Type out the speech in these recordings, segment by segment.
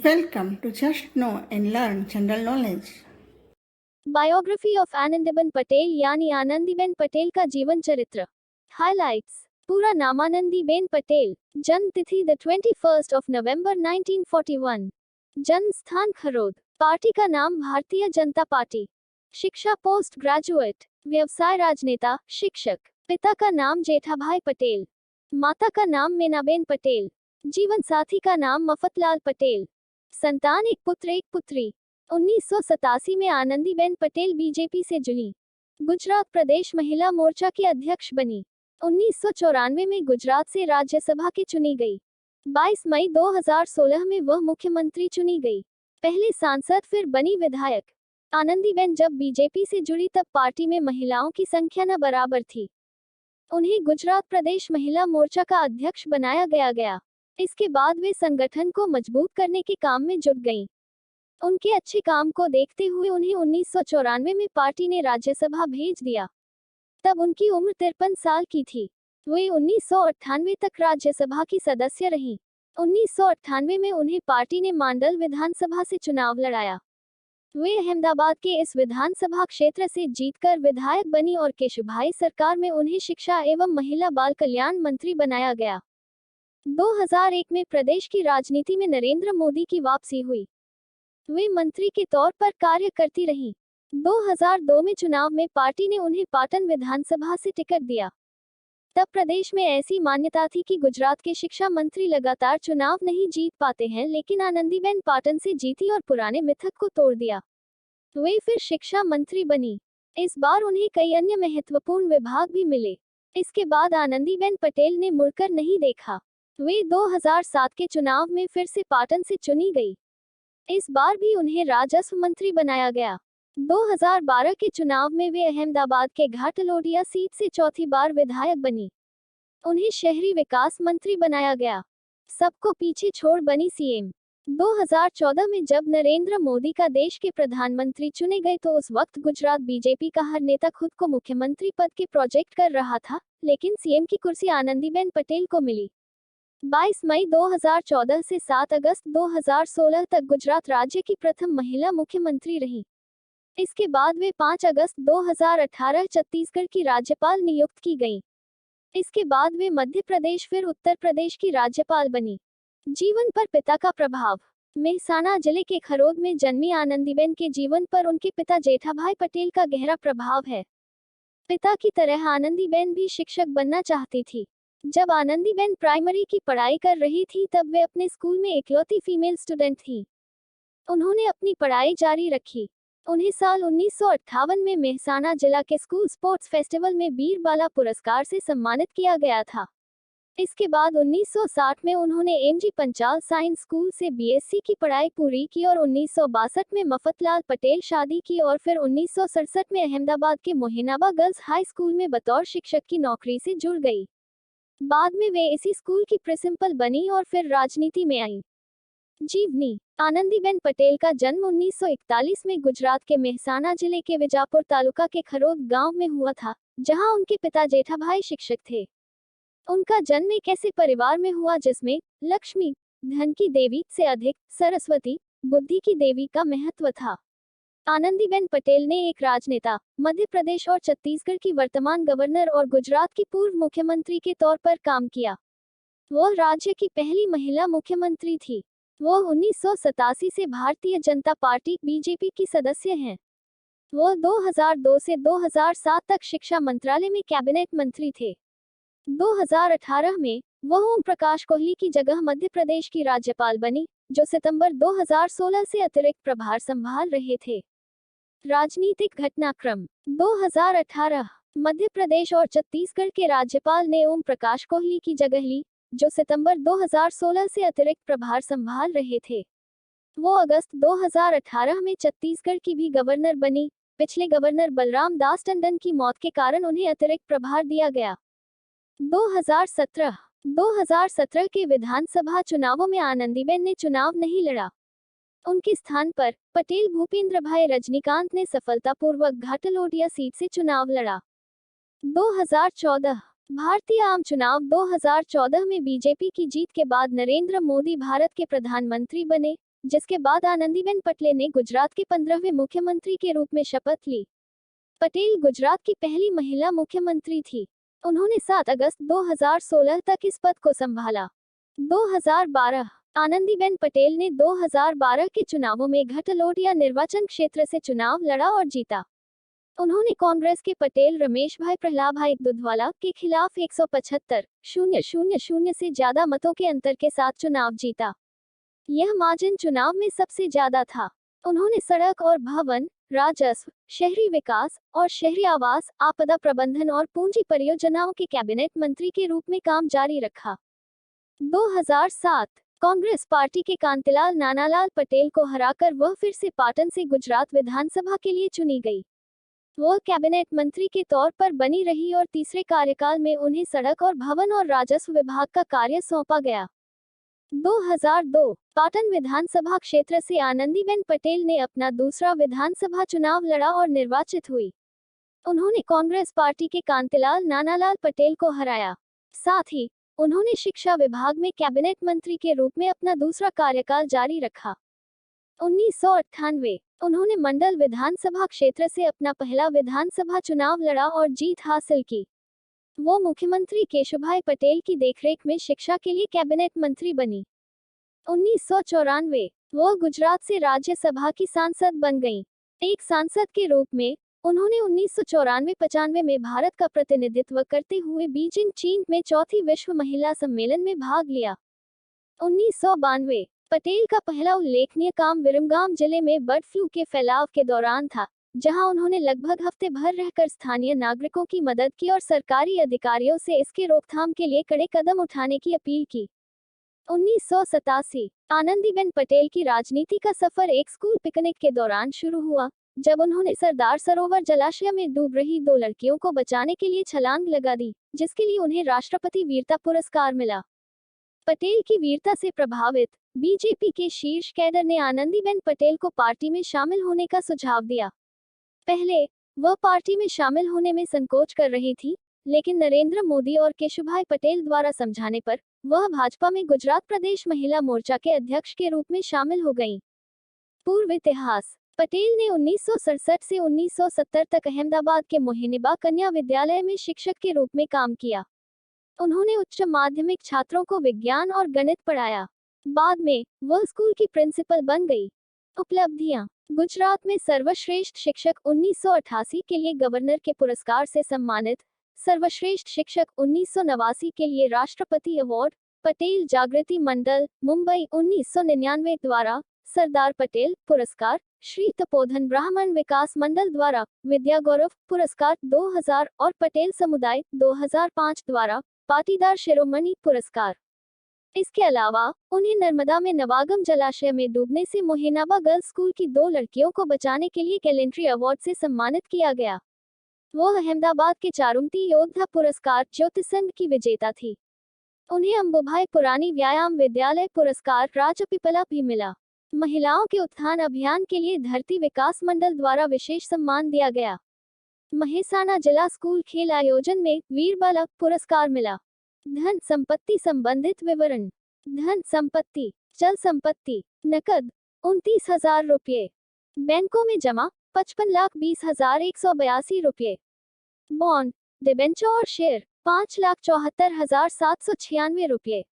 Welcome to Just Know and Learn General Knowledge. Biography of Anandiben Patel यानी आनंदीबेन पटेल का जीवन चरित्र। हाइलाइट्स। पूरा नाम आनंदीबेन पटेल, जन्म तिथि द 21 नवंबर 1941, जन्म स्थान खरोद, पार्टी का नाम भारतीय जनता पार्टी, शिक्षा पोस्ट ग्रेजुएट, व्यवसाय राजनेता, शिक्षक, पिता का नाम जेठाभाई पटेल, माता का नाम मीनाबेन पटेल, जीवन साथी का नाम मफतलाल पटेल, संतान एक पुत्र एक पुत्री। 1987 में आनंदीबेन पटेल बीजेपी से जुड़ी, गुजरात प्रदेश महिला मोर्चा की अध्यक्ष बनी। 1994 में गुजरात से राज्यसभा के चुनी गई। 22 मई 2016 में वह मुख्यमंत्री चुनी गई, पहले सांसद फिर बनी विधायक। आनंदीबेन जब बीजेपी से जुड़ी तब पार्टी में महिलाओं की संख्या न बराबर थी। उन्हें गुजरात प्रदेश महिला मोर्चा का अध्यक्ष बनाया गया। इसके बाद वे संगठन को मजबूत करने के काम में जुट गईं। उनके अच्छे काम को देखते हुए उन्हें 1994 में पार्टी ने राज्यसभा भेज दिया। तब उनकी उम्र 53 साल की थी। वे 1998 तक राज्यसभा की सदस्य रहीं। 1998 में उन्हें पार्टी ने मांडल विधानसभा से चुनाव लड़ाया। वे अहमदाबाद के इस विधानसभा क्षेत्र से जीतकर विधायक बनी और केशुभाई सरकार में उन्हें शिक्षा एवं महिला बाल कल्याण मंत्री बनाया गया। 2001 में प्रदेश की राजनीति में नरेंद्र मोदी की वापसी हुई। वे मंत्री के तौर पर कार्य करती रहीं। 2002 में चुनाव में पार्टी ने उन्हें पाटन विधानसभा से टिकट दिया। तब प्रदेश में ऐसी मान्यता थी कि गुजरात के शिक्षा मंत्री लगातार चुनाव नहीं जीत पाते हैं, लेकिन आनंदीबेन पाटन से जीती और पुराने मिथक को तोड़ दिया। वे फिर शिक्षा मंत्री बनी। इस बार उन्हें कई अन्य महत्वपूर्ण विभाग भी मिले। इसके बाद आनंदीबेन पटेल ने मुड़कर नहीं देखा। वे 2007 के चुनाव में फिर से पाटन से चुनी गई। इस बार भी उन्हें राजस्व मंत्री बनाया गया। 2012 के चुनाव में वे अहमदाबाद के घाटलोडिया सीट से चौथी बार विधायक बनी। उन्हें शहरी विकास मंत्री बनाया गया। सबको पीछे छोड़ बनी सीएम। 2014 में जब नरेंद्र मोदी का देश के प्रधानमंत्री चुने गए तो उस वक्त गुजरात बीजेपी का हर नेता खुद को मुख्यमंत्री पद के प्रोजेक्ट कर रहा था, लेकिन सीएम की कुर्सी आनंदीबेन पटेल को मिली। 22 मई 2014 से 7 अगस्त 2016 तक गुजरात राज्य की प्रथम महिला मुख्यमंत्री रहीं। इसके बाद वे 5 अगस्त 2018 छत्तीसगढ़ की राज्यपाल नियुक्त की गईं। इसके बाद वे मध्य प्रदेश फिर उत्तर प्रदेश की राज्यपाल बनी। जीवन पर पिता का प्रभाव। मेहसाना जिले के खरोद में जन्मी आनंदीबेन के जीवन पर उनके पिता जेठाभाई पटेल का गहरा प्रभाव है। पिता की तरह आनंदीबेन भी शिक्षक बनना चाहती थी। जब आनंदीबेन प्राइमरी की पढ़ाई कर रही थी तब वे अपने स्कूल में इकलौती फीमेल स्टूडेंट थी। उन्होंने अपनी पढ़ाई जारी रखी। उन्हें साल 1958 में मेहसाना जिला के स्कूल स्पोर्ट्स फेस्टिवल में बीरबाला पुरस्कार से सम्मानित किया गया था। इसके बाद 1960 में उन्होंने एमजी पंचाल साइंस स्कूल से बीएससी की पढ़ाई पूरी की और 1962 में मफतलाल पटेल शादी की और फिर 1967 में अहमदाबाद के मोहिनाबा गर्ल्स हाई स्कूल में बतौर शिक्षक की नौकरी से जुड़ गई। बाद में वे इसी स्कूल की प्रिंसिपल बनी और फिर राजनीति में आई। जीवनी। आनंदीबेन पटेल का जन्म 1941 में गुजरात के मेहसाना जिले के विजापुर तालुका के खरोद गांव में हुआ था, जहां उनके पिता जेठाभाई शिक्षक थे। उनका जन्म एक ऐसे परिवार में हुआ जिसमें लक्ष्मी, धन की देवी से अधिक सरस्वती, बुद्धि की देवी का महत्व था। आनंदीबेन पटेल ने एक राजनेता, मध्य प्रदेश और छत्तीसगढ़ की वर्तमान गवर्नर और गुजरात की पूर्व मुख्यमंत्री के तौर पर काम किया। वह राज्य की पहली महिला मुख्यमंत्री थी। वह 1987 से भारतीय जनता पार्टी बीजेपी की सदस्य हैं। वह 2002 से 2007 तक शिक्षा मंत्रालय में कैबिनेट मंत्री थे। 2018 में वह ओम प्रकाश कोहली की जगह मध्य प्रदेश की राज्यपाल बनी, जो सितंबर 2016 से अतिरिक्त प्रभार संभाल रहे थे। राजनीतिक घटनाक्रम। 2018 मध्य प्रदेश और छत्तीसगढ़ के राज्यपाल ने ओम प्रकाश कोहली की जगह ली, जो सितंबर 2016 से अतिरिक्त प्रभार संभाल रहे थे। वो अगस्त 2018 में छत्तीसगढ़ की भी गवर्नर बनी। पिछले गवर्नर बलराम दास टंडन की मौत के कारण उन्हें अतिरिक्त प्रभार दिया गया। 2017 के विधानसभा चुनावों में आनंदीबेन ने चुनाव नहीं लड़ा। उनके स्थान पर पटेल भूपेंद्र भाई रजनीकांत ने सफलतापूर्वक घाटलोडिया सीट से चुनाव लड़ा। 2014 भारतीय आम चुनाव। 2014 में बीजेपी की जीत के बाद नरेंद्र मोदी भारत के प्रधानमंत्री बने। जिसके बाद आनंदीबेन पटेल ने गुजरात के 15वें मुख्यमंत्री के रूप में शपथ ली। पटेल गुजरात की पहली महिला मुख्यमंत्री थी। उन्होंने 7 अगस्त 2016 तक इस पद को संभाला। 2012 आनंदीबेन पटेल ने 2012 के चुनावों में घटलोटिया निर्वाचन क्षेत्र से चुनाव लड़ा और जीता। उन्होंने कांग्रेस के पटेल रमेश भाई प्रहलाभाई दुधवाला के खिलाफ 175,000 से ज्यादा मतों के अंतर के साथ चुनाव जीता। यह मार्जिन चुनाव में सबसे ज्यादा था। उन्होंने सड़क और भवन, राजस्व, शहरी विकास और शहरी आवास, आपदा प्रबंधन और पूंजी परियोजनाओं के कैबिनेट मंत्री के रूप में काम जारी रखा। 2007 कांग्रेस पार्टी के कांतिलाल नानालाल पटेल को हराकर वह फिर से पाटन से गुजरात विधानसभा के लिए चुनी गई। वह कैबिनेट मंत्री के तौर पर बनी रही और तीसरे कार्यकाल में उन्हें सड़क और भवन और राजस्व विभाग का कार्य सौंपा गया। 2002 पाटन विधानसभा क्षेत्र से आनंदीबेन पटेल ने अपना दूसरा विधानसभा चुनाव लड़ा और निर्वाचित हुई। उन्होंने कांग्रेस पार्टी के कांतिलाल नानालाल पटेल को हराया। साथ ही उन्होंने शिक्षा विभाग में कैबिनेट मंत्री के रूप में अपना दूसरा कार्यकाल जारी रखा। 1998 उन्होंने मंडल विधानसभा क्षेत्र से अपना पहला विधानसभा चुनाव लड़ा और जीत हासिल की। वो मुख्यमंत्री केशुभाई पटेल की देखरेख में शिक्षा के लिए कैबिनेट मंत्री बनी। 1994 वो गुजरात से राज्यसभा की सांसद बन गईं। एक सांसद के रूप में उन्होंने 1994-95 में भारत का प्रतिनिधित्व करते हुए बीजिंग, चीन में चौथी विश्व महिला सम्मेलन में भाग लिया। 1992 पटेल का पहला उल्लेखनीय काम विरमगाम जिले में बर्ड फ्लू के फैलाव के दौरान था, जहां उन्होंने लगभग हफ्ते भर रहकर स्थानीय नागरिकों की मदद की और सरकारी अधिकारियों से इसके रोकथाम के लिए कड़े कदम उठाने की अपील की। 1987 आनंदीबेन पटेल की राजनीति का सफर एक स्कूल पिकनिक के दौरान शुरू हुआ, जब उन्होंने सरदार सरोवर जलाशय में डूब रही 2 लड़कियों को बचाने के लिए छलांग लगा दी, जिसके लिए उन्हें राष्ट्रपति वीरता पुरस्कार मिला। पटेल की वीरता से प्रभावित बीजेपी के शीर्ष कैडर ने आनंदीबेन पटेल को पार्टी में शामिल होने का सुझाव दिया। पहले वह पार्टी में शामिल होने में संकोच कर रही थी, लेकिन नरेंद्र मोदी और केशुभाई पटेल द्वारा समझाने पर वह भाजपा में गुजरात प्रदेश महिला मोर्चा के अध्यक्ष के रूप में शामिल हो गईं। पूर्व इतिहास पटेल ने 1967 से 1970 तक अहमदाबाद के मोहिनीबाग कन्या विद्यालय में शिक्षक के रूप में काम किया। उन्होंने उच्च माध्यमिक छात्रों को विज्ञान और गणित पढ़ाया। बाद में वह स्कूल की प्रिंसिपल बन गई। उपलब्धियां गुजरात में सर्वश्रेष्ठ शिक्षक 1988 के लिए गवर्नर के पुरस्कार से सम्मानित, सर्वश्रेष्ठ शिक्षक 1989 के लिए राष्ट्रपति अवार्ड, पटेल जागृति मंडल मुंबई 1999 द्वारा सरदार पटेल पुरस्कार, श्री तपोधन ब्राह्मण विकास मंडल द्वारा विद्या गौरव पुरस्कार 2000 और पटेल समुदाय 2005 द्वारा पाटीदार शिरोमणि पुरस्कार। इसके अलावा उन्हें नर्मदा में नवागम जलाशय में डूबने से मोहिनाबा गर्ल्स स्कूल की 2 लड़कियों को बचाने के लिए गैलेंट्री अवार्ड से सम्मानित किया गया। वो अहमदाबाद के चारुमती योद्धा पुरस्कार ज्योतिसंघ की विजेता थी। उन्हें अंबुभाई पुरानी व्यायाम विद्यालय पुरस्कार राजपिपला भी मिला। महिलाओं के उत्थान अभियान के लिए धरती विकास मंडल द्वारा विशेष सम्मान दिया गया। महेसाना जिला स्कूल खेल आयोजन में वीर बालक पुरस्कार मिला। धन संपत्ति संबंधित विवरण। धन संपत्ति चल संपत्ति नकद 29,000 रुपये, बैंकों में जमा 55,20,182 रुपये, बॉन्ड डिबेंचर और शेयर 5,74,796 रुपये,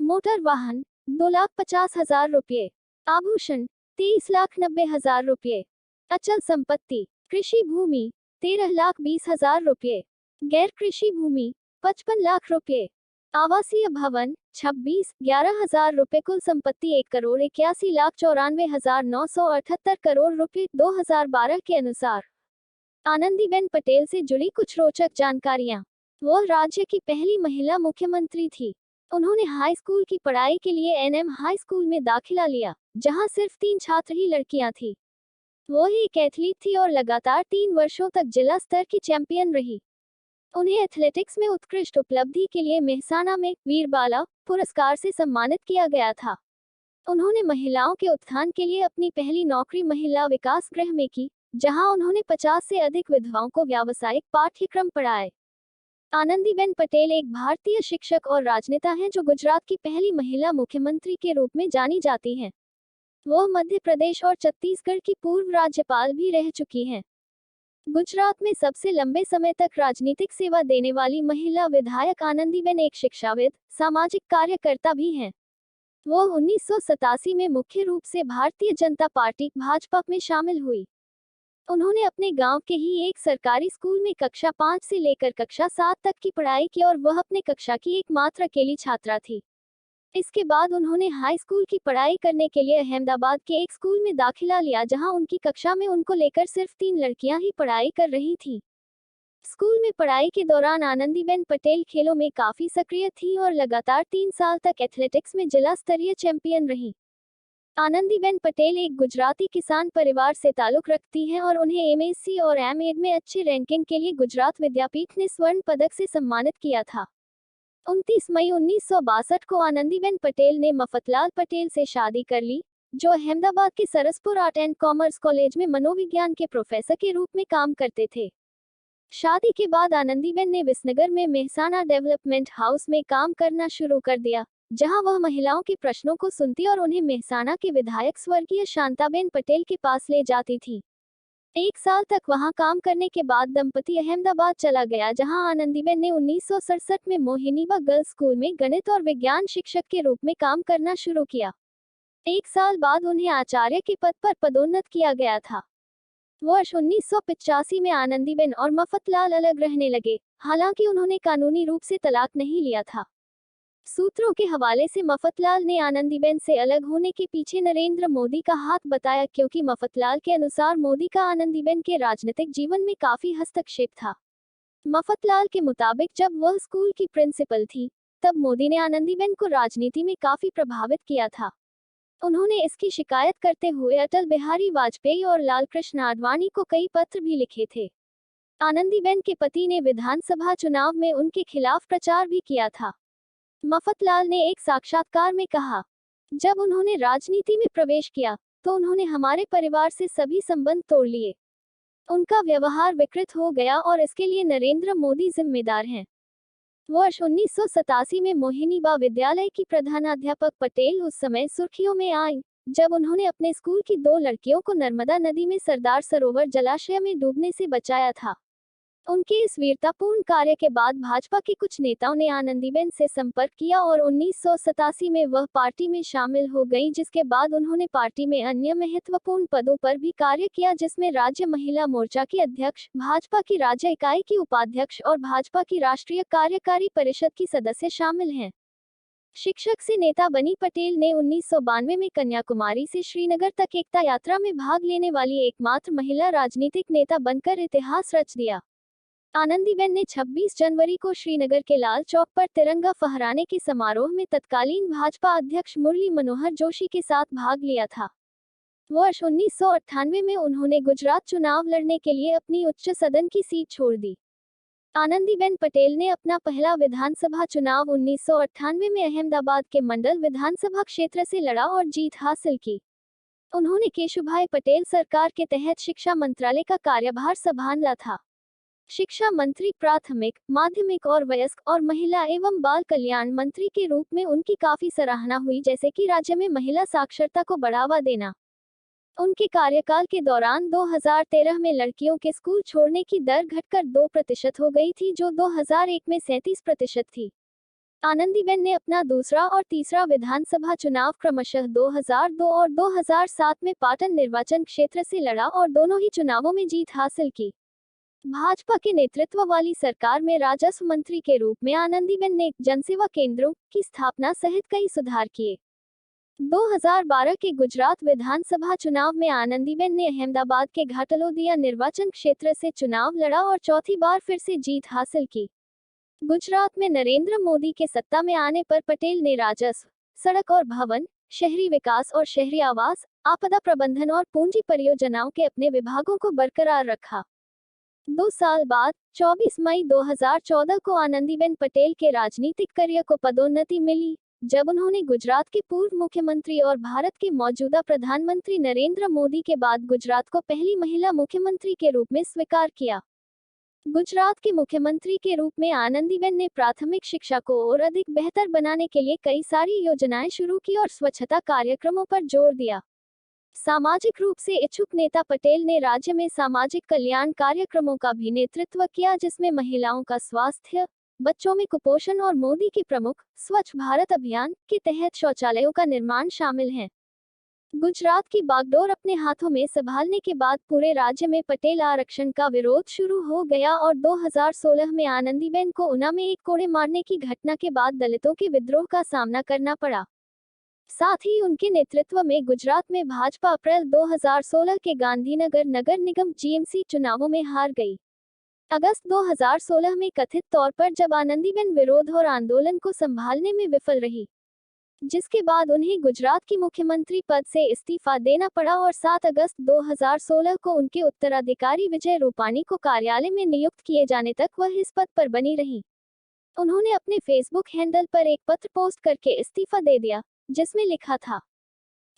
मोटर वाहन 2,50,000 रुपये, आभूषण 23,90,000 रुपये, अचल संपत्ति कृषि भूमि 13,20,000 रुपये, गैर कृषि भूमि 55 लाख रुपये, आवासीय भवन 11,000 रुपये। कुल संपत्ति 1,81,94,978 करोड़ रुपये 2012 के अनुसार। आनंदीबेन पटेल से जुड़ी कुछ रोचक जानकारियां। वह राज्य की पहली महिला मुख्यमंत्री थी। उन्होंने हाई स्कूल की पढ़ाई के लिए एनएम हाई स्कूल में दाखिला लिया, जहां सिर्फ 3 छात्र ही लड़कियां थीं। वो एक एथलीट थी और लगातार 3 वर्षों तक जिला स्तर की चैंपियन रही। उन्हें एथलेटिक्स में उत्कृष्ट उपलब्धि के लिए मेहसाना में वीर बाला पुरस्कार से सम्मानित किया गया था। उन्होंने महिलाओं के उत्थान के लिए अपनी पहली नौकरी महिला विकास गृह में की, जहां उन्होंने 50 से अधिक विधवाओं को व्यावसायिक पाठ्यक्रम पढ़ाए। आनंदीबेन पटेल एक भारतीय शिक्षक और राजनेता हैं जो गुजरात की पहली महिला मुख्यमंत्री के रूप में जानी जाती हैं। वह मध्य प्रदेश और छत्तीसगढ़ की पूर्व राज्यपाल भी रह चुकी हैं। गुजरात में सबसे लंबे समय तक राजनीतिक सेवा देने वाली महिला विधायक आनंदीबेन एक शिक्षाविद, सामाजिक कार्यकर्ता भी हैं। वह 1987 में मुख्य रूप से भारतीय जनता पार्टी भाजपा में शामिल हुई। उन्होंने अपने गांव के ही एक सरकारी स्कूल में कक्षा 5 से लेकर कक्षा 7 तक की पढ़ाई की और वह अपने कक्षा की एकमात्र अकेली छात्रा थी। इसके बाद उन्होंने हाई स्कूल की पढ़ाई करने के लिए अहमदाबाद के एक स्कूल में दाखिला लिया, जहां उनकी कक्षा में उनको लेकर सिर्फ 3 लड़कियां ही पढ़ाई कर रही थीं। स्कूल में पढ़ाई के दौरान आनंदीबेन पटेल खेलों में काफी सक्रिय थीं और लगातार 3 साल तक एथलेटिक्स में जिला स्तरीय चैंपियन रहीं। आनंदीबेन पटेल एक गुजराती किसान परिवार से ताल्लुक रखती हैं और उन्हें एमएससी और एमएड में अच्छी रैंकिंग के लिए गुजरात विद्यापीठ ने स्वर्ण पदक से सम्मानित किया था। 29 मई 1962 को आनंदीबेन पटेल ने मफतलाल पटेल से शादी कर ली, जो अहमदाबाद के Saraspur art and commerce college में मनोविज्ञान के प्रोफेसर के रूप में काम करते थे। शादी के बाद आनंदीबेन ने विसनगर में मेहसाना डेवलपमेंट हाउस में काम करना शुरू कर दिया, जहां वह महिलाओं के प्रश्नों को सुनती और उन्हें मेहसाना के विधायक स्वर्गीय शांताबेन पटेल के पास ले जाती थी। 1 साल तक वहां काम करने के बाद दंपति अहमदाबाद चला गया, जहां आनंदीबेन ने 1967 में मोहिनीबा गर्ल्स स्कूल में गणित और विज्ञान शिक्षक के रूप में काम करना शुरू किया। 1 साल बाद उन्हें आचार्य के पद पर पदोन्नत किया गया था। वर्ष 1985 में आनंदीबेन और मफतलाल अलग रहने लगे, हालांकि उन्होंने कानूनी रूप से तलाक नहीं लिया था। सूत्रों के हवाले से मफतलाल ने आनंदीबेन से अलग होने के पीछे नरेंद्र मोदी का हाथ बताया, क्योंकि मफतलाल के अनुसार मोदी का आनंदीबेन के राजनीतिक जीवन में काफी हस्तक्षेप था। मफतलाल के मुताबिक जब वह स्कूल की प्रिंसिपल थी, तब मोदी ने आनंदीबेन को राजनीति में काफी प्रभावित किया था। उन्होंने इसकी शिकायत करते हुए अटल बिहारी वाजपेयी और लालकृष्ण आडवाणी को कई पत्र भी लिखे थे। आनंदीबेन के पति ने विधानसभा चुनाव में उनके खिलाफ प्रचार भी किया था। मफतलाल ने एक साक्षात्कार में कहा, जब उन्होंने राजनीति में प्रवेश किया, तो उन्होंने हमारे परिवार से सभी संबंध तोड़ लिए। उनका व्यवहार विकृत हो गया और इसके लिए नरेंद्र मोदी जिम्मेदार हैं। वर्ष 1987 में मोहिनीबा विद्यालय की प्रधानाध्यापक पटेल उस समय सुर्खियों में आई, जब उन्होंने अपने स्कूल की 2 लड़कियों को नर्मदा नदी में सरदार सरोवर जलाशय में डूबने से बचाया था। उनके इस वीरतापूर्ण कार्य के बाद भाजपा के कुछ नेताओं ने आनंदीबेन से संपर्क किया और 1987 में वह पार्टी में शामिल हो गई, जिसके बाद उन्होंने पार्टी में अन्य महत्वपूर्ण पदों पर भी कार्य किया, जिसमें राज्य महिला मोर्चा की अध्यक्ष, भाजपा की राज्य इकाई की उपाध्यक्ष और भाजपा की राष्ट्रीय कार्यकारी परिषद की सदस्य शामिल हैं। शिक्षक से नेता बनी पटेल ने 1992 में कन्याकुमारी से श्रीनगर तक एकता यात्रा में भाग लेने वाली एकमात्र महिला राजनीतिक नेता बनकर इतिहास रच दिया। आनंदीबेन ने 26 जनवरी को श्रीनगर के लाल चौक पर तिरंगा फहराने के समारोह में तत्कालीन भाजपा अध्यक्ष मुरली मनोहर जोशी के साथ भाग लिया था। वर्ष 1998 में उन्होंने गुजरात चुनाव लड़ने के लिए अपनी उच्च सदन की सीट छोड़ दी। आनंदीबेन पटेल ने अपना पहला विधानसभा चुनाव 1998 में अहमदाबाद के मंडल विधानसभा क्षेत्र से लड़ा और जीत हासिल की। उन्होंने केशुभाई पटेल सरकार के तहत शिक्षा मंत्रालय का कार्यभार संभाला था। शिक्षा मंत्री, प्राथमिक, माध्यमिक और वयस्क और महिला एवं बाल कल्याण मंत्री के रूप में उनकी काफी सराहना हुई, जैसे कि राज्य में महिला साक्षरता को बढ़ावा देना। उनके कार्यकाल के दौरान 2013 में लड़कियों के स्कूल छोड़ने की दर घटकर 2% हो गई थी, जो 2001 में 37% थी। आनंदीबेन ने अपना दूसरा और तीसरा विधानसभा चुनाव क्रमशः 2002 और 2007 में पाटन निर्वाचन क्षेत्र से लड़ा और दोनों ही चुनावों में जीत हासिल की। भाजपा के नेतृत्व वाली सरकार में राजस्व मंत्री के रूप में आनंदीबेन ने जनसेवा केंद्रों की स्थापना सहित कई सुधार किए। 2012 के गुजरात विधानसभा चुनाव में आनंदीबेन ने अहमदाबाद के घाटलोदिया निर्वाचन क्षेत्र से चुनाव लड़ा और चौथी बार फिर से जीत हासिल की। गुजरात में नरेंद्र मोदी के सत्ता में आने पर पटेल ने राजस्व, सड़क और भवन, शहरी विकास और शहरी आवास, आपदा प्रबंधन और पूंजी परियोजनाओं के अपने विभागों को बरकरार रखा। 2 साल बाद 24 मई 2014 को आनंदीबेन पटेल के राजनीतिक करियर को पदोन्नति मिली, जब उन्होंने गुजरात के पूर्व मुख्यमंत्री और भारत के मौजूदा प्रधानमंत्री नरेंद्र मोदी के बाद गुजरात को पहली महिला मुख्यमंत्री के रूप में स्वीकार किया। गुजरात के मुख्यमंत्री के रूप में आनंदीबेन ने प्राथमिक शिक्षा को और अधिक बेहतर बनाने के लिए कई सारी योजनाएं शुरू की और स्वच्छता कार्यक्रमों पर जोर दिया। सामाजिक रूप से इच्छुक नेता पटेल ने राज्य में सामाजिक कल्याण कार्यक्रमों का भी नेतृत्व किया, जिसमें महिलाओं का स्वास्थ्य, बच्चों में कुपोषण और मोदी के प्रमुख स्वच्छ भारत अभियान के तहत शौचालयों का निर्माण शामिल है। गुजरात की बागडोर अपने हाथों में संभालने के बाद पूरे राज्य में पटेल आरक्षण का विरोध शुरू हो गया और 2016 में आनंदीबेन को ऊना में एक कोड़े मारने की घटना के बाद दलितों के विद्रोह का सामना करना पड़ा। साथ ही उनके नेतृत्व में गुजरात में भाजपा अप्रैल 2016 के गांधीनगर नगर निगम जीएमसी चुनावों में हार गई। अगस्त 2016 में कथित तौर पर जब आनंदीबेन विरोध और आंदोलन को संभालने में विफल रही, जिसके बाद उन्हें गुजरात की मुख्यमंत्री पद से इस्तीफा देना पड़ा और 7 अगस्त 2016 को उनके उत्तराधिकारी विजय रूपाणी को कार्यालय में नियुक्त किए जाने तक वह इस पद पर बनी रही। उन्होंने अपने फेसबुक हैंडल पर एक पत्र पोस्ट करके इस्तीफा दे दिया, जिसमें लिखा था,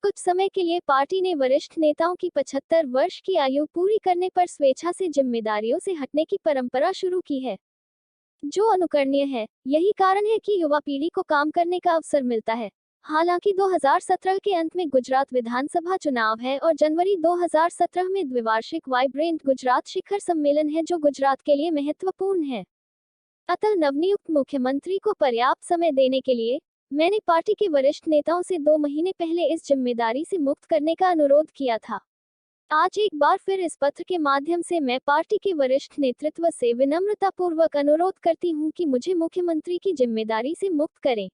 कुछ समय के लिए पार्टी ने वरिष्ठ नेताओं की 75 वर्ष की आयु पूरी करने पर स्वेच्छा से जिम्मेदारियों से हटने की परंपरा शुरू की है, जो अनुकरणीय है। यही कारण है कि युवा पीढ़ी को काम करने का अवसर मिलता है। हालांकि 2017 के अंत में गुजरात विधानसभा चुनाव है और जनवरी 2017 में द्विवार्षिक वाइब्रेंट गुजरात शिखर सम्मेलन है, जो गुजरात के लिए महत्वपूर्ण है। अतः नवनियुक्त मुख्यमंत्री को पर्याप्त समय देने के लिए मैंने पार्टी के वरिष्ठ नेताओं से 2 महीने पहले इस जिम्मेदारी से मुक्त करने का अनुरोध किया था। आज एक बार फिर इस पत्र के माध्यम से मैं पार्टी के वरिष्ठ नेतृत्व से विनम्रतापूर्वक अनुरोध करती हूं कि मुझे मुख्यमंत्री की जिम्मेदारी से मुक्त करें।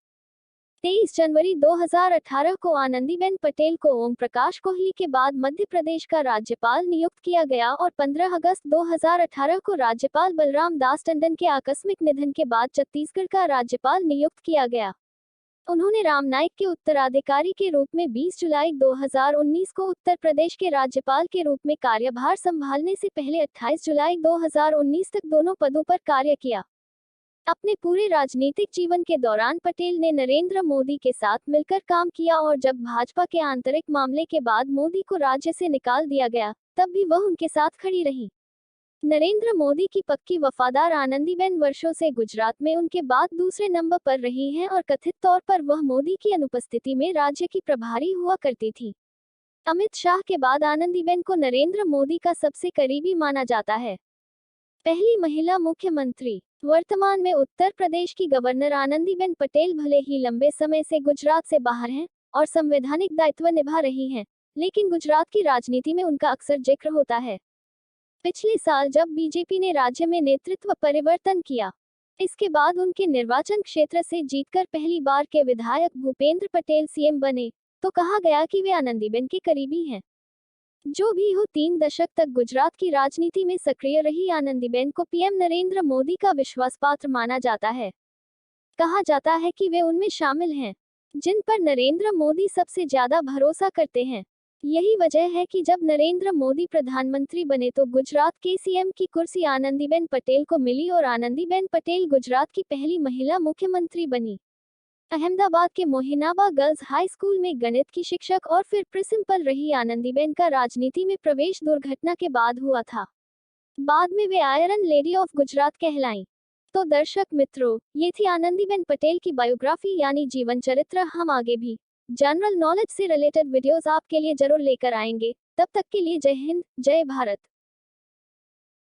23 जनवरी 2018 को आनंदीबेन पटेल को ओम प्रकाश कोहली के बाद मध्य प्रदेश का राज्यपाल नियुक्त किया गया और 15 अगस्त 2018 को राज्यपाल बलराम दास टंडन के आकस्मिक निधन के बाद छत्तीसगढ़ का राज्यपाल नियुक्त किया गया। उन्होंने राम नाईक के उत्तराधिकारी के रूप में 20 जुलाई 2019 को उत्तर प्रदेश के राज्यपाल के रूप में कार्यभार संभालने से पहले 28 जुलाई 2019 तक दोनों पदों पर कार्य किया। अपने पूरे राजनीतिक जीवन के दौरान पटेल ने नरेंद्र मोदी के साथ मिलकर काम किया और जब भाजपा के आंतरिक मामले के बाद मोदी को राज्य से निकाल दिया गया, तब भी वह उनके साथ खड़ी रही। नरेंद्र मोदी की पक्की वफादार आनंदीबेन वर्षों से गुजरात में उनके बाद दूसरे नंबर पर रही हैं और कथित तौर पर वह मोदी की अनुपस्थिति में राज्य की प्रभारी हुआ करती थी। अमित शाह के बाद आनंदीबेन को नरेंद्र मोदी का सबसे करीबी माना जाता है। पहली महिला मुख्यमंत्री। वर्तमान में उत्तर प्रदेश की गवर्नर आनंदीबेन पटेल भले ही लंबे समय से गुजरात से बाहर हैं और संवैधानिक दायित्व निभा रही हैं, लेकिन गुजरात की राजनीति में उनका अक्सर जिक्र होता है। पिछले साल जब बीजेपी ने राज्य में नेतृत्व परिवर्तन किया, इसके बाद उनके निर्वाचन क्षेत्र से जीतकर पहली बार के विधायक भूपेंद्र पटेल सीएम बने, तो कहा गया कि वे आनंदीबेन के करीबी हैं। जो भी हो, 3 दशक तक गुजरात की राजनीति में सक्रिय रही आनंदीबेन को पीएम नरेंद्र मोदी का विश्वासपात्र माना जाता है। कहा जाता है कि वे उनमें शामिल हैं जिन पर नरेंद्र मोदी सबसे ज्यादा भरोसा करते हैं। यही वजह है कि जब नरेंद्र मोदी प्रधानमंत्री बने तो गुजरात के सीएम की कुर्सी आनंदीबेन पटेल को मिली और आनंदीबेन पटेल गुजरात की पहली महिला मुख्यमंत्री बनी। अहमदाबाद के मोहिनाबा गर्ल्स हाई स्कूल में गणित की शिक्षक और फिर प्रिंसिपल रही आनंदीबेन का राजनीति में प्रवेश दुर्घटना के बाद हुआ था। बाद में वे आयरन लेडी ऑफ गुजरात कहलाईं। तो दर्शक मित्रों, ये थी आनंदीबेन पटेल की बायोग्राफी यानी जीवन चरित्र। हम आगे भी जनरल नॉलेज से रिलेटेड वीडियोस आपके लिए जरूर लेकर आएंगे। तब तक के लिए जय हिंद, जय भारत।